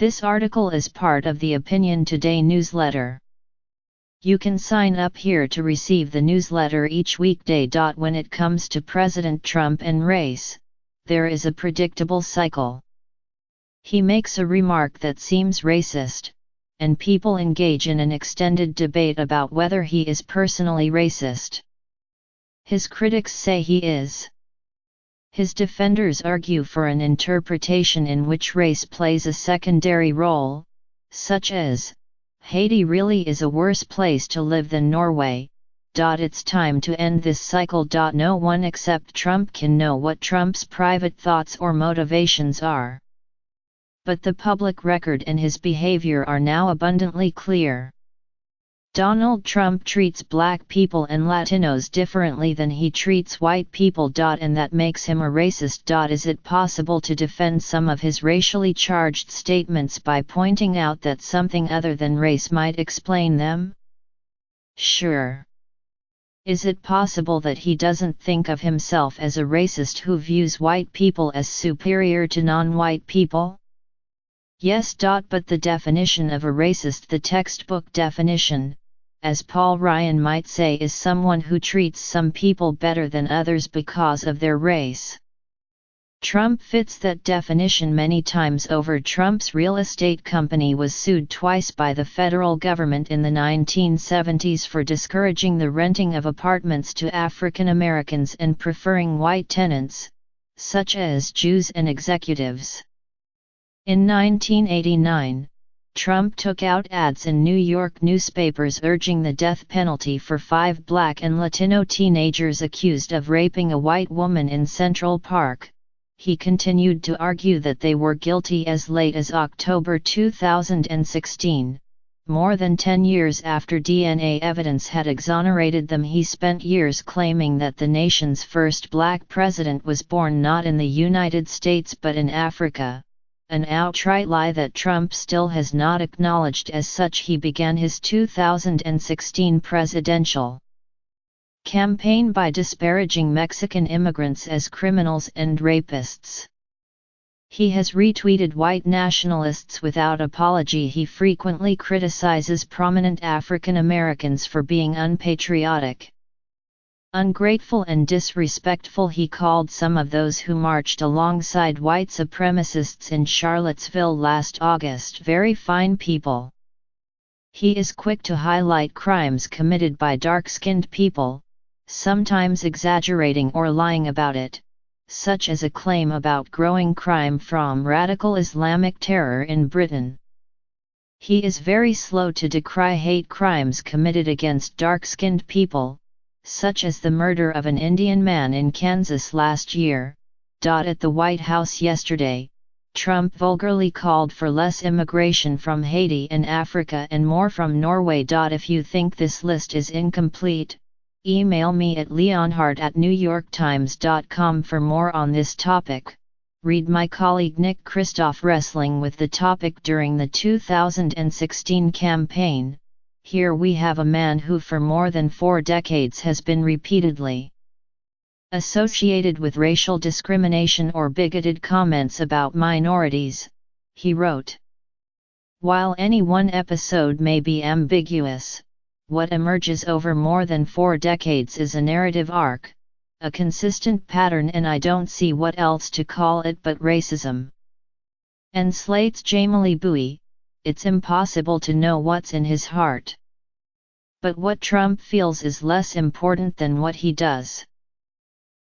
This article is part of the Opinion Today newsletter. You can sign up here to receive the newsletter each weekday. When it comes to President Trump and race, there is a predictable cycle. He makes a remark that seems racist, and people engage in an extended debate about whether he is personally racist. His critics say he is. His defenders argue for an interpretation in which race plays a secondary role, such as, Haiti really is a worse place to live than Norway. It's time to end this cycle. No one except Trump can know what Trump's private thoughts or motivations are. But the public record and his behavior are now abundantly clear. Donald Trump treats black people and Latinos differently than he treats white people. And that makes him a racist. Is it possible to defend some of his racially charged statements by pointing out that something other than race might explain them? Sure. Is it possible that he doesn't think of himself as a racist who views white people as superior to non-white people? Yes. But the definition of a racist, the textbook definition, as Paul Ryan might say, is someone who treats some people better than others because of their race. Trump fits that definition many times over. Trump's real estate company was sued twice by the federal government in the 1970s for discouraging the renting of apartments to African Americans and preferring white tenants, such as Jews and executives. In 1989, Trump took out ads in New York newspapers urging the death penalty for 5 black and Latino teenagers accused of raping a white woman in Central Park. He continued to argue that they were guilty as late as October 2016. More than 10 years after DNA evidence had exonerated them, he spent years claiming that the nation's first black president was born not in the United States but in Africa. An outright lie that Trump still has not acknowledged as such. He began his 2016 presidential campaign by disparaging Mexican immigrants as criminals and rapists. He has retweeted white nationalists without apology. He frequently criticizes prominent African Americans for being unpatriotic, ungrateful and disrespectful. He called some of those who marched alongside white supremacists in Charlottesville last August very fine people. He is quick to highlight crimes committed by dark-skinned people, sometimes exaggerating or lying about it, such as a claim about growing crime from radical Islamic terror in Britain. He is very slow to decry hate crimes committed against dark-skinned people, such as the murder of an Indian man in Kansas last year. At the White House yesterday, Trump vulgarly called for less immigration from Haiti and Africa and more from Norway. If you think this list is incomplete, email me at leonhardt@newyorktimes.com for more on this topic. Read my colleague Nick Kristof wrestling with the topic during the 2016 campaign. Here we have a man who for more than 4 decades has been repeatedly associated with racial discrimination or bigoted comments about minorities. He wrote, "While any one episode may be ambiguous, what emerges over more than 4 decades is a narrative arc, a consistent pattern, and I don't see what else to call it but racism." And Slate's Jamily Bowie, "It's impossible to know what's in his heart. But what Trump feels is less important than what he does."